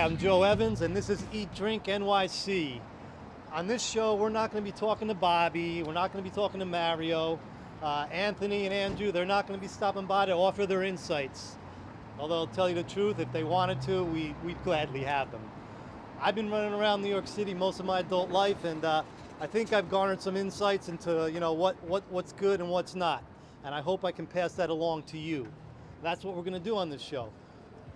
I'm Joe Evans, and this is Eat Drink NYC. On this show, we're not going to be talking to Bobby, we're not going to be talking to Mario. Anthony and Andrew, they're not going to be stopping by to offer their insights. Although, I'll tell you the truth, if they wanted to, we'd gladly have them. I've been running around New York City most of my adult life, and I think I've garnered some insights into what's good and what's not. And I hope I can pass that along to you. That's what we're going to do on this show.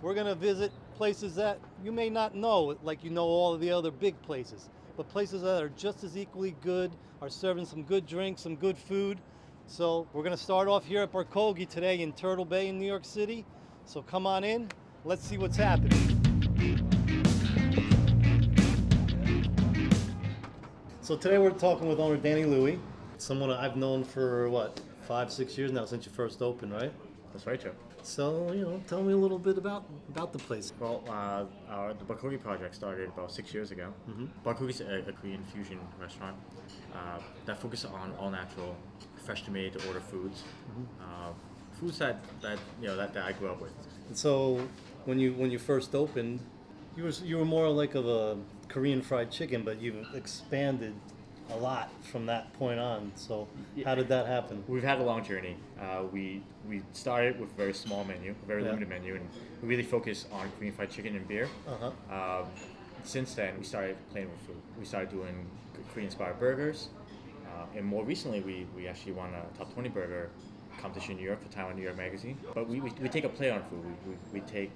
We're going to visit places that you may not know, like you know all of the other big places, but places that are just as equally good, are serving some good drinks, some good food. So we're going to start off here at Barkogi today in Turtle Bay in New York City. So come on in, let's see what's happening. So today we're talking with owner Danny Louie, someone I've known for, 5-6 years now, since you first opened, right? That's right, Joe. So, tell me a little bit about the place. Well, the Barkogi project started about 6 years ago. Mm-hmm. Barkogi is a Korean fusion restaurant that focuses on all natural, freshly made to order foods, foods that I grew up with. And so, when you first opened, you were more like of a Korean fried chicken, but you've expanded a lot from that point on. So how did that happen? We've had a long journey. We started with a very small menu, a very limited menu, and we really focused on Korean fried chicken and beer. Since then, we started playing with food. We started doing Korean-inspired burgers, and more recently, we actually won a top 20 burger competition in New York for Taiwan New York Magazine. But we take a play on food. We take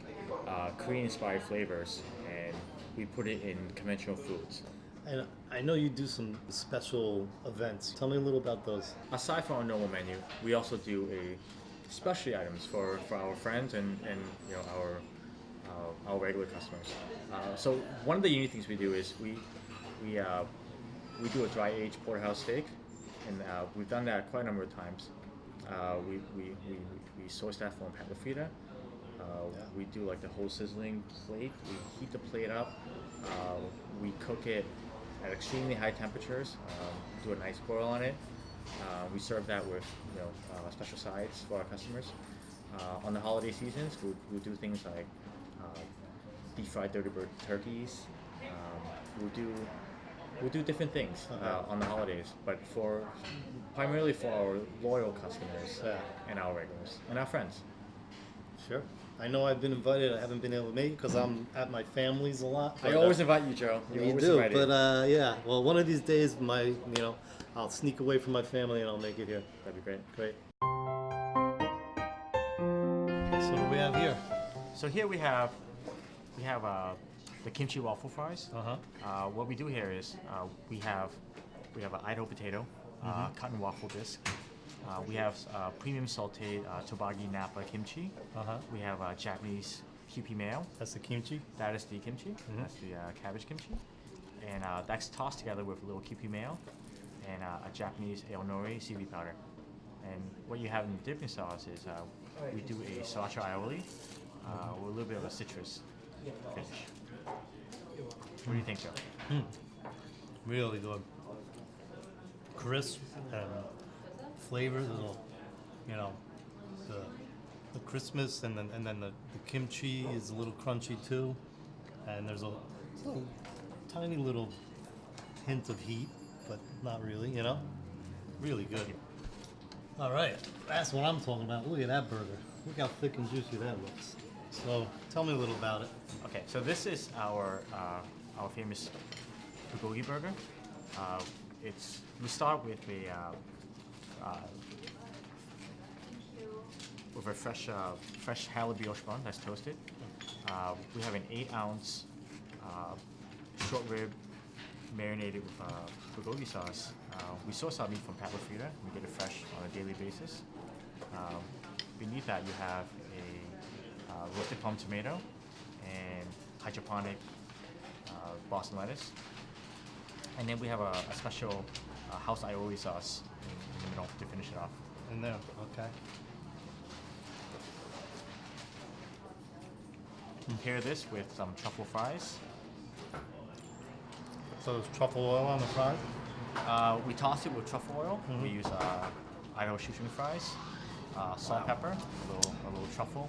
Korean-inspired flavors and we put it in conventional foods. And I know you do some special events. Tell me a little about those. Aside from our normal menu, we also do specialty items for our friends and our regular customers. So one of the unique things we do is we do a dry aged porterhouse steak, and we've done that quite a number of times. We source that from Patlafrida. We do like the whole sizzling plate. We heat the plate up. We cook it at extremely high temperatures. Do a nice boil on it. We serve that with special sides for our customers. On the holiday seasons, we'll do things like deep fried dirty bird turkeys. We'll do different things on the holidays, but primarily for our loyal customers and our regulars and our friends. Sure. I know I've been invited. I haven't been able to make it because I'm at my family's a lot. I always invite you, Joe. You do, but yeah. Well, one of these days, I'll sneak away from my family and I'll make it here. That'd be great. Great. So what do we have here? So here we have the kimchi waffle fries. What we do here is we have an Idaho potato, cotton waffle disc. We have premium sauteed tteokbokki Napa kimchi. We have Japanese Kewpie mayo. That's the kimchi? That is the kimchi. Mm-hmm. That's the cabbage kimchi. And that's tossed together with a little Kewpie mayo and a Japanese aonori seaweed powder. And what you have in the dipping sauce is we do a sriracha aioli with a little bit of a citrus finish. What do you think, Joe? Really good. Crisp and flavor, the crispness, and then the kimchi is a little crunchy too, and there's a tiny little hint of heat, but not really, really good. All right, that's what I'm talking about. Look at that burger. Look how thick and juicy that looks. So tell me a little about it. Okay, so this is our famous bulgogi burger. We start with a fresh halibut brioche bun that's toasted. We have an 8-ounce short rib marinated with bulgogi sauce. We source our meat from Patlafrida. We get it fresh on a daily basis. Beneath that, you have a roasted plum tomato and hydroponic Boston lettuce. And then we have a special house aioli sauce in the middle to finish it off. In there, okay. Pair this with some truffle fries. So there's truffle oil on the fries? We toss it with truffle oil. Mm-hmm. We use Idaho shoestring fries. salt and pepper, a little truffle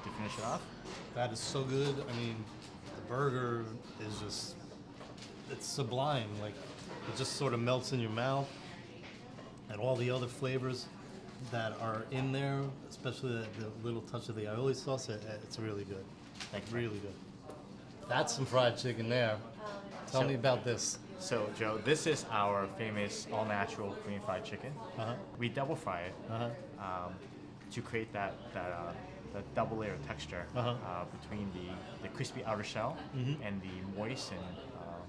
to finish it off. That is so good. I mean, the burger is just, it's sublime. Like, it just sort of melts in your mouth. And all the other flavors that are in there, especially the little touch of the aioli sauce, it's really good. Thank you. Really good. That's some fried chicken there. Tell me about this. So, Joe, this is our famous all-natural Korean fried chicken. Uh-huh. We double fry it to create that double layer of texture between the crispy outer shell and the moist and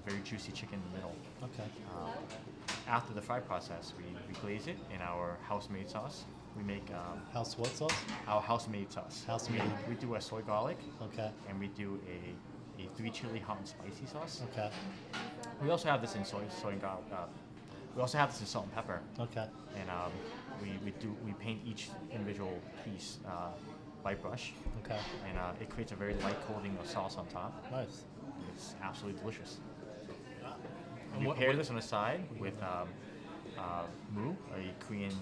very juicy chicken in the middle. Okay. After the fry process, we glaze it in our house-made sauce. We make House what sauce? our house-made sauce. House-made. We do a soy garlic, Okay. and we do a 3 chili hot and spicy sauce. Okay. We also have this in soy and garlic. We also have this in salt and pepper. Okay. And we paint each individual piece by brush. Okay. And it creates a very light coating of sauce on top. Nice. It's absolutely delicious. And We what- pair what- this on the side with mu, a Korean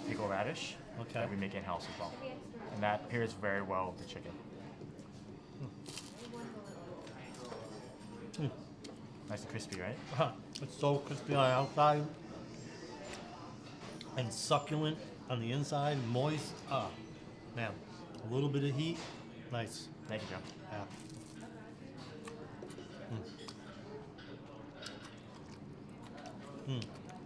pickle radish Okay. that we make in house as well, and that pairs very well with the chicken. Nice and crispy, right? It's so crispy on the outside and succulent on the inside, moist. Ah, man, a little bit of heat. Nice. Thank you, Joe. Yeah.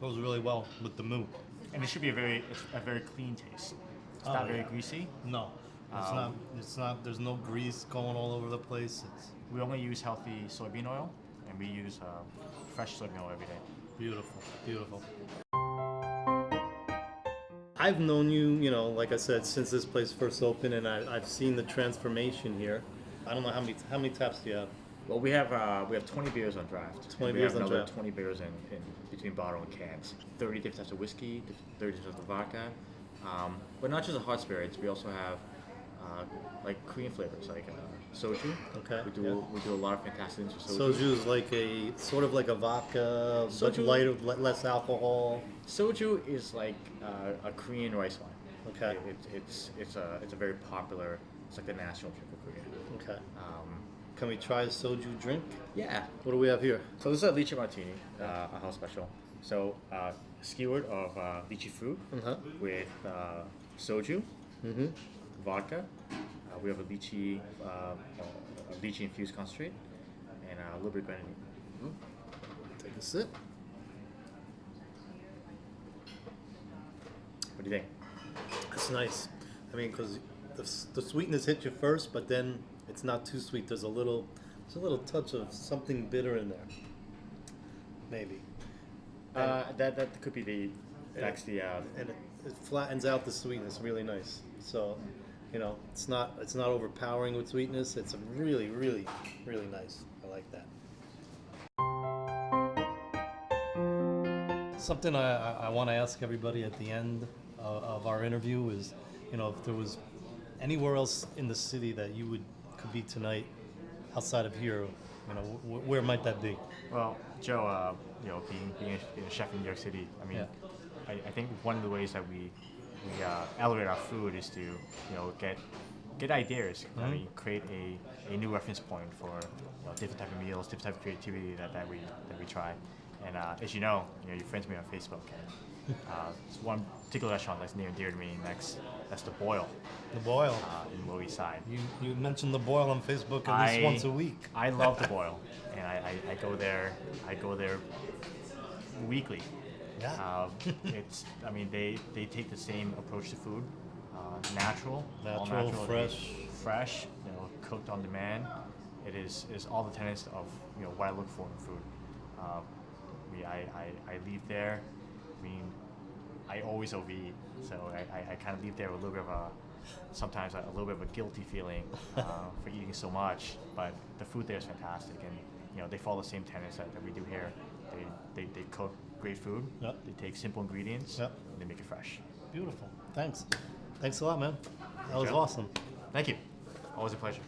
Goes really well with the mu. And it should be it's a very clean taste. It's Oh, not very yeah. greasy. No, it's not. It's not. There's no grease going all over the place. It's We only use healthy soybean oil, and we use fresh soybean oil every day. beautiful, beautiful. I've known you, like I said, since this place first opened, and I've seen the transformation here. I don't know how many taps do you have? Well, we have 20 beers on draft. 20 and beers we on have another draft. 20 beers in between bottle and cans. 30 different types of whiskey, 30 different types of vodka. But not just the hot spirits. We also have like Korean flavors, like soju. Okay, We do a lot of fantastic things with soju. Soju is like a sort of like a vodka, but Soju- lighter, less alcohol. Soju is like a Korean rice wine. Okay. It's a very popular. It's like the national drink of Korea. Okay. Can we try a soju drink? Yeah. What do we have here? So this is a lychee martini, a house special. So skewered of lychee fruit with soju, vodka. We have a lychee infused concentrate, and a little bit of grenadine. Take a sip. What do you think? That's nice. I mean, because the sweetness hits you first, but then it's not too sweet. There's a little touch of something bitter in there. Maybe. That could be that's the And it flattens out the sweetness really nice. So, it's not overpowering with sweetness. It's really, really, really nice. I like that. Something I want to ask everybody at the end of our interview is, if there was anywhere else in the city that you could be tonight outside of here, where might that be? Well, Joe, being a chef in New York City, I mean, Yeah. I think one of the ways that we elevate our food is to get ideas. I mean, create a new reference point for different type of meals, different type of creativity that we try. And as you know, your friends me on Facebook. And, there's one particular restaurant that's near and dear to me. That's the Boil The Boil. in Lower East Side. You mentioned the Boil on Facebook at least once a week. I love the Boil, and I go there. I go there weekly. Yeah. They take the same approach to food, natural, all Natural, natural, fresh. cooked on demand. It is all the tenets of what I look for in food. I leave there. I mean, I always overeat, so I kind of leave there with a little bit of sometimes a little bit of a guilty feeling for eating so much. But the food there is fantastic, and they follow the same tenets that we do here. They cook great food. Yep. They take simple ingredients. Yep. And they make it fresh. Beautiful. Thanks a lot, man. That was Joe. awesome. Thank you. Always a pleasure.